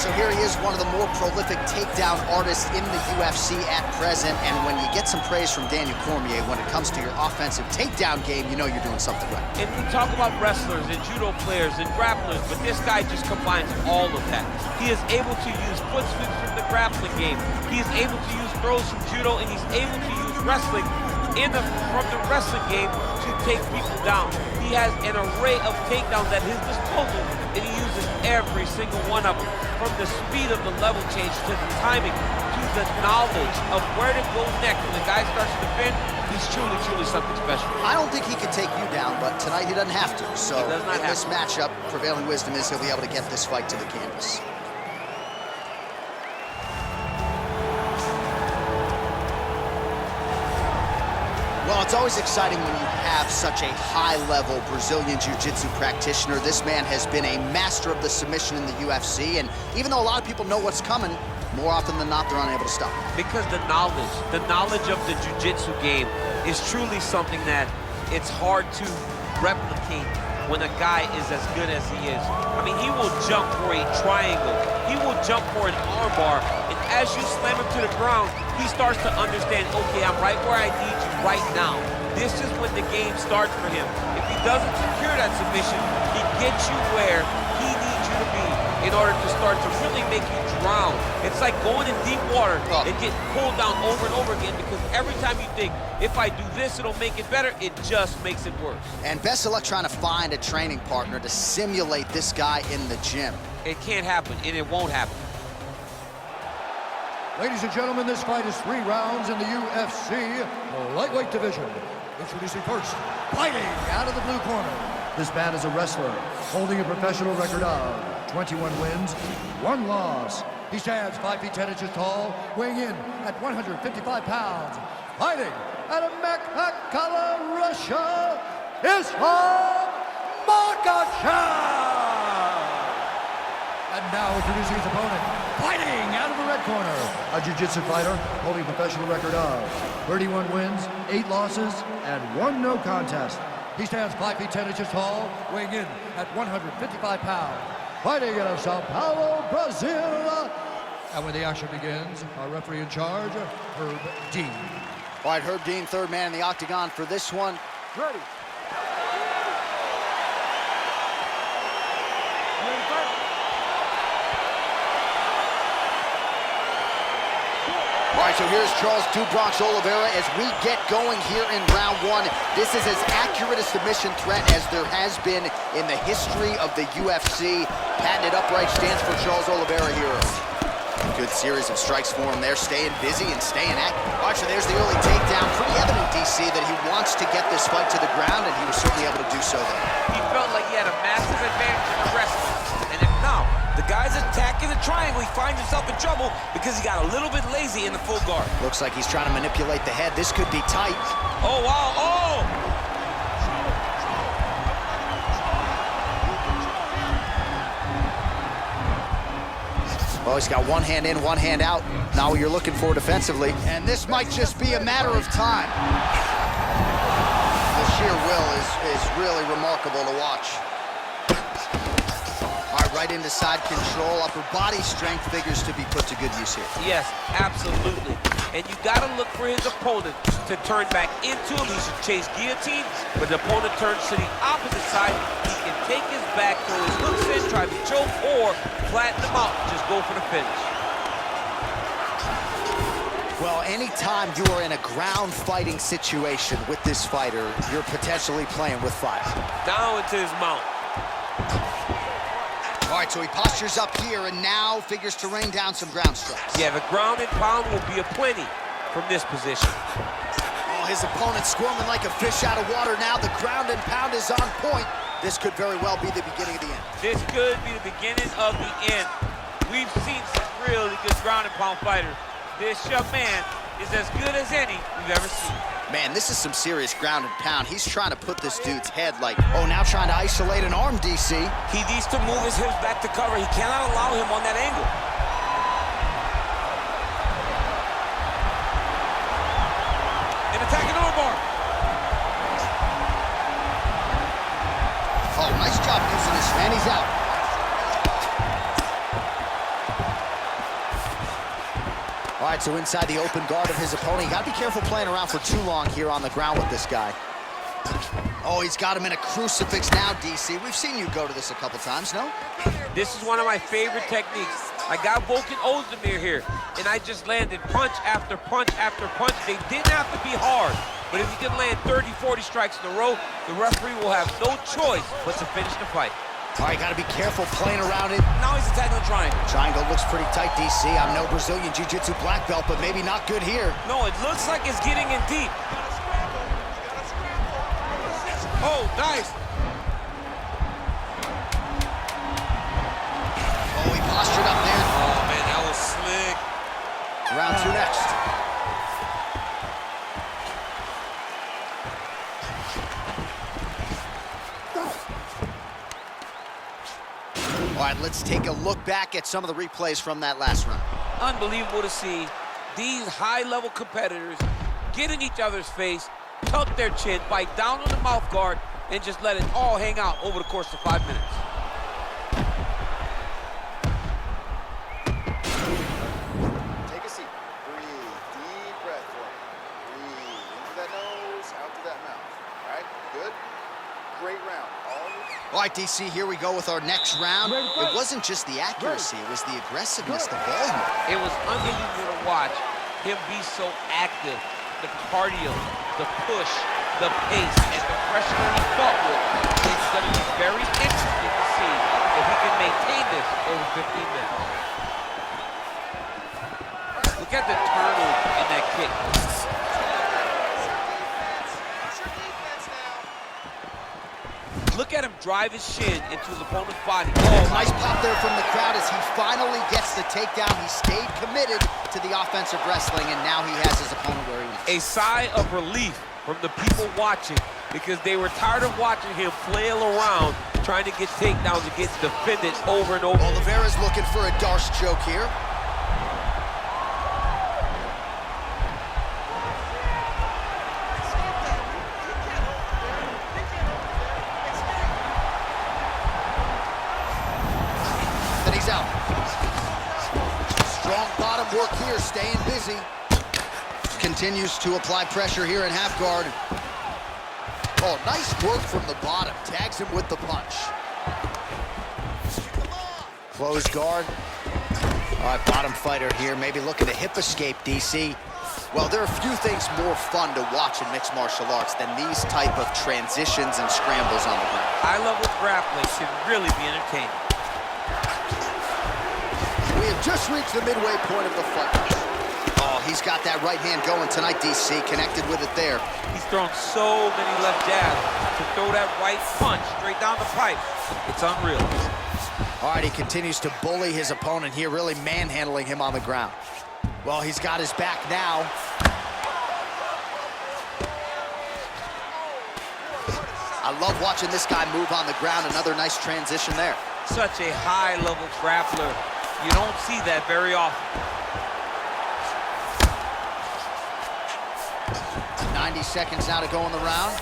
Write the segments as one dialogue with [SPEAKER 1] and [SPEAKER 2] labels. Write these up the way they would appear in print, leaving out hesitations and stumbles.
[SPEAKER 1] So here he is, one of the more prolific takedown artists in the UFC at present. And when you get some praise from Daniel Cormier when it comes to your offensive takedown game, you know you're doing something right.
[SPEAKER 2] And we talk about wrestlers and judo players and grapplers, but this guy just combines all of that. He is able to use foot sweeps from the grappling game. He is able to use throws from judo, and he's able to use wrestling from the wrestling game to take people down. He has an array of takedowns at his disposal, and he uses every single one of them. From the speed of the level change, to the timing, to the knowledge of where to go next. When the guy starts to defend, he's truly, truly something special.
[SPEAKER 1] I don't think he can take you down, but tonight he doesn't have to. So in this matchup, prevailing wisdom is he'll be able to get this fight to the canvas. Well, it's always exciting when you have such a high-level Brazilian Jiu-Jitsu practitioner. This man has been a master of the submission in the UFC, and even though a lot of people know what's coming, more often than not, they're unable to stop.
[SPEAKER 2] Because the knowledge of the Jiu-Jitsu game is truly something that it's hard to replicate when a guy is as good as he is. I mean, he will jump for a triangle. He will jump for an armbar, and as you slam him to the ground, he starts to understand, okay, I'm right where I need you right now. This is when the game starts for him. If he doesn't secure that submission, he gets you where he needs you to be in order to start to really make you drown. It's like going in deep water and getting pulled down over and over again, because every time you think, if I do this, it'll make it better, it just makes it worse. And
[SPEAKER 1] best of luck trying to find a training partner to simulate this guy in the gym.
[SPEAKER 2] It can't happen, and it won't happen.
[SPEAKER 3] Ladies and gentlemen, this fight is 3 rounds in the UFC lightweight division. Introducing first, fighting out of the blue corner. This man is a wrestler, holding a professional record of 21 wins, 1 loss. He stands 5 feet 10 inches tall, weighing in at 155 pounds. Fighting out of Machachala, Russia, Ислам Makhachev. And now introducing his opponent, fighting out of the red corner, a jiu-jitsu fighter holding a professional record of 31 wins, 8 losses, and 1 no contest. He stands 5 feet 10 inches tall, weighing in at 155 pounds. Fighting out of Sao Paulo, Brazil. And when the action begins, our referee in charge, Herb Dean.
[SPEAKER 1] All right, Herb Dean, third man in the octagon for this one.
[SPEAKER 3] Ready.
[SPEAKER 1] All right, so here's Charles Oliveira as we get going here in round 1. This is as accurate a submission threat as there has been in the history of the UFC. Patented upright stance for Charles Oliveira here. Good series of strikes for him there, staying busy and staying active. All right, so there's the early takedown. Pretty evident, DC, that he wants to get this fight to the ground, and he was certainly able to do so there.
[SPEAKER 2] He felt like he had a massive advantage in the wrestling. And if now the guy's attacking the triangle, he finds himself in trouble because he got a little bit lazy in the full guard.
[SPEAKER 1] Looks like he's trying to manipulate the head. This could be tight.
[SPEAKER 2] Oh, wow, oh!
[SPEAKER 1] Well, he's got one hand in, one hand out. Now what you're looking for defensively. And this might just be a matter of time. The sheer will is really remarkable to watch. All right, right into side control. Upper body strength figures to be put to good use here.
[SPEAKER 2] Yes, absolutely. And you got to look for his opponent to turn back into him. He should chase guillotine, but the opponent turns to the opposite side. He can take his back, throw his hooks in, try to choke, or flatten him out, just go for the finish.
[SPEAKER 1] Well, anytime you are in a ground fighting situation with this fighter, you're potentially playing with fire.
[SPEAKER 2] Down into his mount.
[SPEAKER 1] All right, so he postures up here and now figures to rain down some ground strikes.
[SPEAKER 2] Yeah, the ground and pound will be aplenty from this position.
[SPEAKER 1] Oh, his opponent squirming like a fish out of water now. The ground and pound is on point. This could very well be the beginning of the end.
[SPEAKER 2] This could be the beginning of the end. We've seen some really good ground and pound fighters. This young man is as good as any we've ever seen.
[SPEAKER 1] Man, this is some serious ground and pound. He's trying to put this dude's head like, oh, now trying to isolate an arm, DC.
[SPEAKER 2] He needs to move his hips back to cover. He cannot allow him on that angle. An attacking armbar.
[SPEAKER 1] Oh, nice job using this, man. He's out. All right, so inside the open guard of his opponent. You got to be careful playing around for too long here on the ground with this guy. Oh, he's got him in a crucifix now, DC. We've seen you go to this a couple times, no?
[SPEAKER 2] This is one of my favorite techniques. I got Volkan Ozdemir here, and I just landed punch after punch after punch. They didn't have to be hard, but if you can land 30, 40 strikes in a row, the referee will have no choice but to finish the fight.
[SPEAKER 1] All right, got to be careful playing around it.
[SPEAKER 2] Now he's attacking the triangle.
[SPEAKER 1] Triangle looks pretty tight, DC. I'm no Brazilian Jiu-Jitsu black belt, but maybe not good here.
[SPEAKER 2] No, it looks like it's getting in deep. Oh, nice.
[SPEAKER 1] Oh, he postured up there.
[SPEAKER 2] Oh, man, that was slick.
[SPEAKER 1] Round two next. All right, let's take a look back at some of the replays from that last round.
[SPEAKER 2] Unbelievable to see these high-level competitors get in each other's face, tuck their chin, bite down on the mouth guard, and just let it all hang out over the course of 5 minutes.
[SPEAKER 4] Take a seat. Breathe. Deep breath for me. Breathe. Into that nose, out to that mouth. All right? Good? Great round.
[SPEAKER 1] All right, DC, here we go with our next round. It wasn't just the accuracy, it was the aggressiveness, the volume.
[SPEAKER 2] It was unbelievable to watch him be so active. The cardio, the push, the pace, and the pressure that he fought with. It's going to be very interesting to see if he can maintain this over 15 minutes. Look at the turnover in that kick. Look at him drive his shin into his opponent's body.
[SPEAKER 1] Oh, nice pop there from the crowd as he finally gets the takedown. He stayed committed to the offensive wrestling, and now he has his opponent where he wants.
[SPEAKER 2] A sigh of relief from the people watching because they were tired of watching him flail around trying to get takedowns and get defended over and over.
[SPEAKER 1] Oliveira's looking for a Darce choke here. Out. Strong bottom work here, staying busy. Continues to apply pressure here in half guard. Oh, nice work from the bottom. Tags him with the punch. Closed guard. All right, bottom fighter here, maybe looking to hip escape, DC. Well, there are a few things more fun to watch in mixed martial arts than these type of transitions and scrambles on the ground.
[SPEAKER 2] High-level grappling should really be entertaining.
[SPEAKER 1] We have just reached the midway point of the fight. Oh, he's got that right hand going tonight, DC. Connected with it there.
[SPEAKER 2] He's thrown so many left jabs to throw that right punch straight down the pipe. It's unreal.
[SPEAKER 1] All right, he continues to bully his opponent here, really manhandling him on the ground. Well, he's got his back now. I love watching this guy move on the ground. Another nice transition there.
[SPEAKER 2] Such a high-level grappler. You don't see that very often.
[SPEAKER 1] 90 seconds now to go in the round.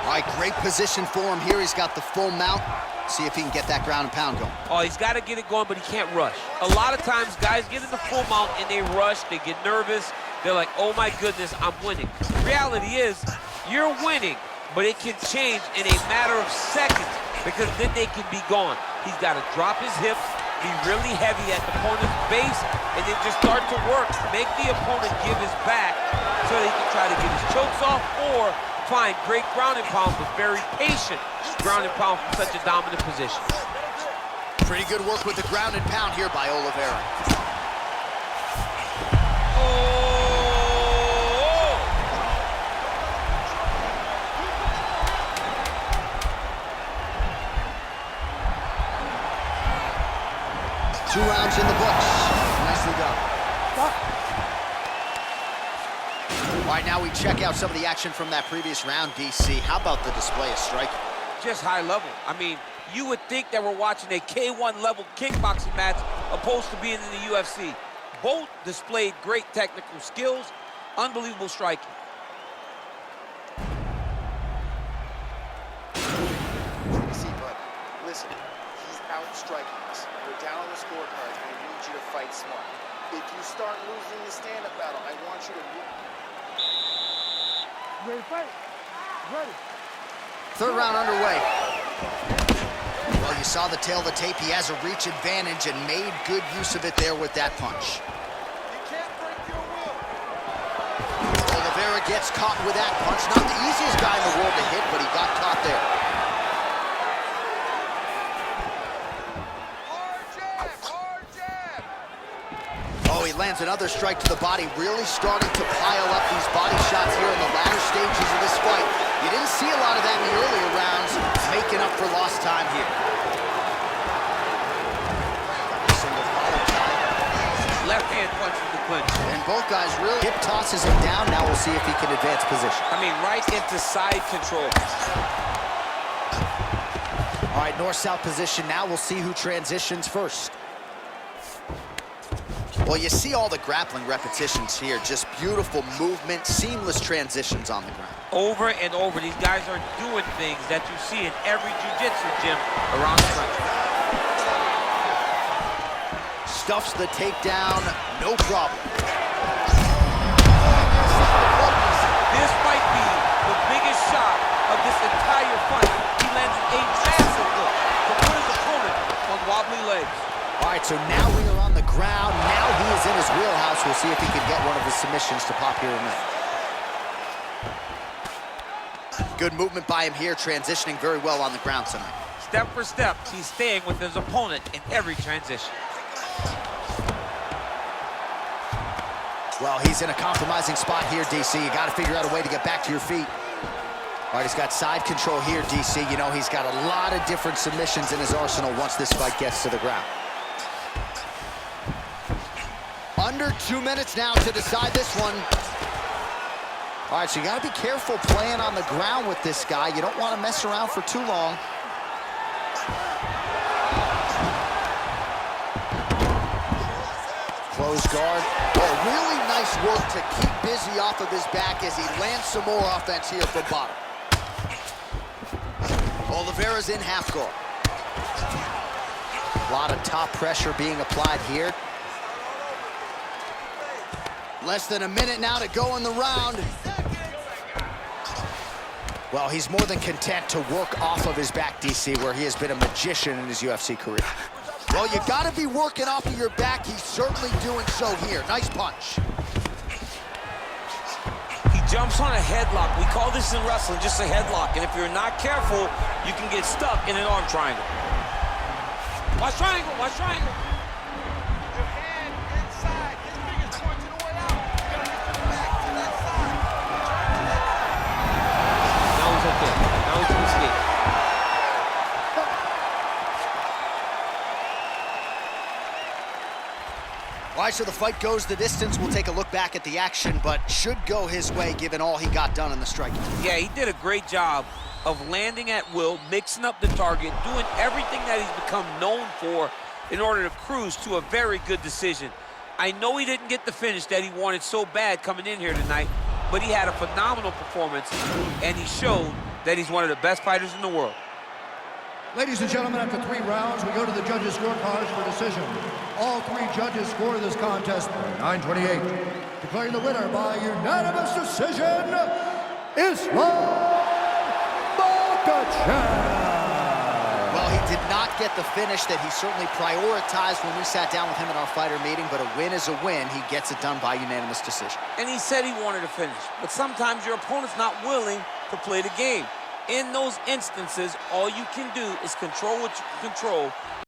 [SPEAKER 1] All right, great position for him here. He's got the full mount. See if he can get that ground and pound going.
[SPEAKER 2] Oh, he's got to get it going, but he can't rush. A lot of times, guys get in the full mount and they rush, they get nervous. They're like, oh my goodness, I'm winning. The reality is, you're winning, but it can change in a matter of seconds because then they can be gone. He's got to drop his hips, be really heavy at the opponent's base, and then just start to work. Make the opponent give his back so that he can try to get his chokes off or find great ground and pound, but very patient ground and pound from such a dominant position.
[SPEAKER 1] Pretty good work with the ground and pound here by Oliveira.
[SPEAKER 2] Oh!
[SPEAKER 1] 2 rounds in the books. Nicely done. All right, now we check out some of the action from that previous round, DC. How about the display of striking?
[SPEAKER 2] Just high level. I mean, you would think that we're watching a K1 level kickboxing match opposed to being in the UFC. Both displayed great technical skills, unbelievable striking.
[SPEAKER 4] Take a seat, bud. Listen, he's striking this. We're down on the scorecards. I need you to fight smart. If you start losing the stand-up battle, I want you to...
[SPEAKER 5] Ready to fight? Ready.
[SPEAKER 1] Third round underway. Well, you saw the tail of the tape. He has a reach advantage and made good use of it there with that punch.
[SPEAKER 4] You can't break your will.
[SPEAKER 1] Oliveira gets caught with that punch. Not the easiest guy in the world to hit, but he got caught there.
[SPEAKER 4] Hard jab, hard jab.
[SPEAKER 1] Oh, he lands another strike to the body, really starting to pile up these body shots here in the latter stages of this fight. You didn't see a lot of that in the earlier rounds, making up for lost time here.
[SPEAKER 2] Left hand punch with the clinch.
[SPEAKER 1] And both guys really hip tosses him down. Now we'll see if he can advance position.
[SPEAKER 2] I mean, right into side control.
[SPEAKER 1] All right, north-south position. Now we'll see who transitions first. Well, you see all the grappling repetitions here. Just beautiful movement, seamless transitions on the ground.
[SPEAKER 2] Over and over, these guys are doing things that you see in every jiu-jitsu gym around the country.
[SPEAKER 1] Stuffs the takedown, no problem.
[SPEAKER 2] This might be the biggest shot of this entire fight. He lands a massive hook to put his opponent on wobbly legs.
[SPEAKER 1] All right, so now we are on the ground. Now he is in his wheelhouse. We'll see if he can get one of his submissions to pop here tonight. Good movement by him here, transitioning very well on the ground tonight.
[SPEAKER 2] Step for step, he's staying with his opponent in every transition.
[SPEAKER 1] Well, he's in a compromising spot here, DC. You got to figure out a way to get back to your feet. All right, he's got side control here, DC. You know, he's got a lot of different submissions in his arsenal once this fight gets to the ground. Under 2 minutes now to decide this one. All right, so you got to be careful playing on the ground with this guy. You don't want to mess around for too long. Close guard. Oh, really nice work to keep busy off of his back as he lands some more offense here from bottom. Oliveira's in half guard. A lot of top pressure being applied here. Less than a minute now to go in the round. Well, he's more than content to work off of his back, DC, where he has been a magician in his UFC career. Well, you got to be working off of your back. He's certainly doing so here. Nice punch.
[SPEAKER 2] He jumps on a headlock. We call this in wrestling just a headlock. And if you're not careful, you can get stuck in an arm triangle. Watch triangle, watch triangle.
[SPEAKER 4] Your hand inside. His finger's pointing the way out. You gotta get your back to that side.
[SPEAKER 2] Now he's okay. Now he can escape.
[SPEAKER 1] All right, so the fight goes the distance. We'll take a look back at the action, but should go his way given all he got done in the striking.
[SPEAKER 2] Yeah, he did a great job of landing at will, mixing up the target, doing everything that he's become known for in order to cruise to a very good decision. I know he didn't get the finish that he wanted so bad coming in here tonight, but he had a phenomenal performance, and he showed that he's one of the best fighters in the world.
[SPEAKER 3] Ladies and gentlemen, after 3 rounds, we go to the judges' scorecards for decision. All 3 judges score this contest 9-28. Declaring the winner by unanimous decision, Ислам Makhachev.
[SPEAKER 1] Well, he did not get the finish that he certainly prioritized when we sat down with him at our fighter meeting, but a win is a win. He gets it done by unanimous decision.
[SPEAKER 2] And he said he wanted to finish, but sometimes your opponent's not willing to play the game. In those instances, all you can do is control what you can control